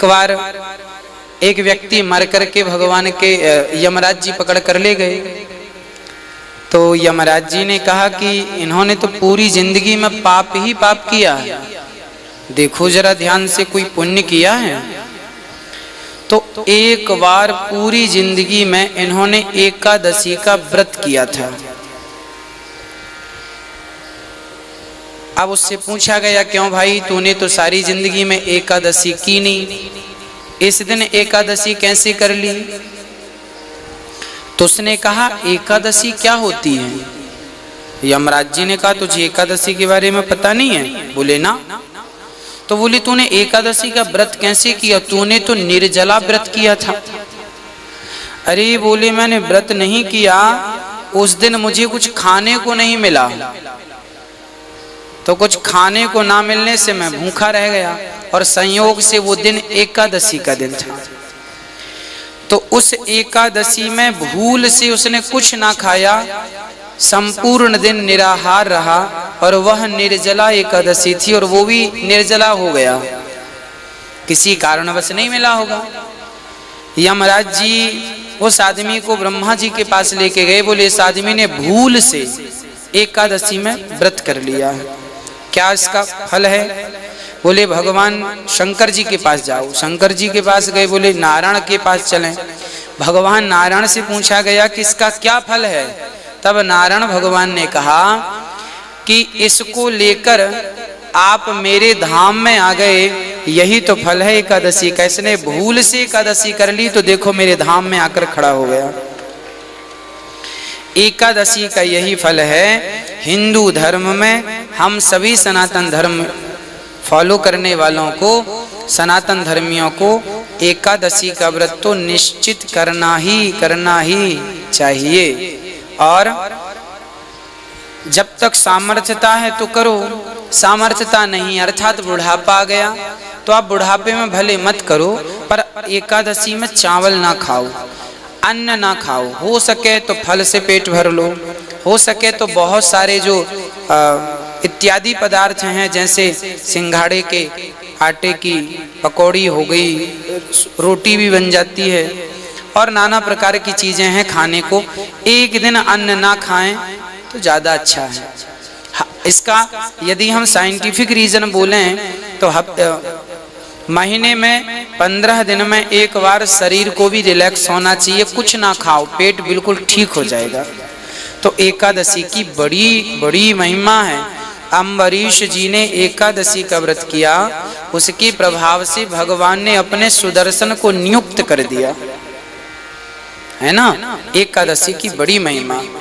एक बार एक व्यक्ति मर करके भगवान के यमराज जी पकड़ कर ले गए। तो यमराज जी ने कहा कि इन्होंने तो पूरी जिंदगी में पाप ही पाप किया, देखो जरा ध्यान से, कोई पुण्य किया है? तो एक बार पूरी जिंदगी में इन्होंने एकादशी का व्रत किया था। अब उससे पूछा गया, क्यों भाई, तूने तो सारी जिंदगी में एकादशी की नहीं, इस दिन एकादशी कैसे कर ली? तो उसने कहा, एकादशी क्या होती है? यमराज जी ने कहा, तुझे एकादशी के बारे में पता नहीं है? बोले ना। तो बोले, तूने एकादशी का व्रत कैसे किया? तूने तो निर्जला व्रत किया था। अरे बोले, मैंने व्रत नहीं किया, उस दिन मुझे कुछ खाने को नहीं मिला, तो कुछ खाने को ना मिलने से मैं भूखा रह गया, और संयोग से वो दिन एकादशी का दिन था। तो उस एकादशी में भूल से उसने कुछ ना खाया, संपूर्ण दिन निराहार रहा, और वह निर्जला एकादशी थी, और वो भी निर्जला हो गया, किसी कारणवश नहीं मिला होगा। यमराज जी उस आदमी को ब्रह्मा जी के पास लेके गए, बोले इस आदमी ने भूल से एकादशी में व्रत कर लिया है, क्या इसका फल है? बोले भगवान शंकर जी के पास जाओ। शंकर जी के पास गए, बोले नारायण के पास चलें। भगवान नारायण से पूछा गया कि इसका क्या फल है? तब नारायण भगवान ने कहा कि इसको लेकर आप मेरे धाम में आ गए, यही तो फल है एकादशी का। इसने भूल से एकादशी कर ली, तो देखो मेरे धाम में आकर खड़ा हो गया। एकादशी का यही फल है। हिंदू धर्म में हम सभी सनातन धर्म फॉलो करने वालों को, सनातन धर्मियों को एकादशी का व्रत तो निश्चित करना ही चाहिए। और जब तक सामर्थ्यता है तो करो, सामर्थ्यता नहीं अर्थात बुढ़ापा आ गया तो आप बुढ़ापे में भले मत करो, पर एकादशी में चावल ना खाओ, अन्न ना खाओ, हो सके तो फल से पेट भर लो, हो सके तो बहुत सारे जो इत्यादि पदार्थ हैं, जैसे सिंघाड़े के आटे की पकौड़ी हो गई, रोटी भी बन जाती है, और नाना प्रकार की चीजें हैं खाने को। एक दिन अन्न ना खाएं तो ज्यादा अच्छा है। इसका यदि हम साइंटिफिक रीजन बोलें तो महीने में 15 दिन में एक बार शरीर को भी रिलैक्स होना चाहिए, कुछ ना खाओ, पेट बिल्कुल ठीक हो जाएगा। तो एकादशी की बड़ी बड़ी महिमा है। अम्बरीश जी ने एकादशी का व्रत किया, उसके प्रभाव से भगवान ने अपने सुदर्शन को नियुक्त कर दिया, है ना। एकादशी की बड़ी महिमा।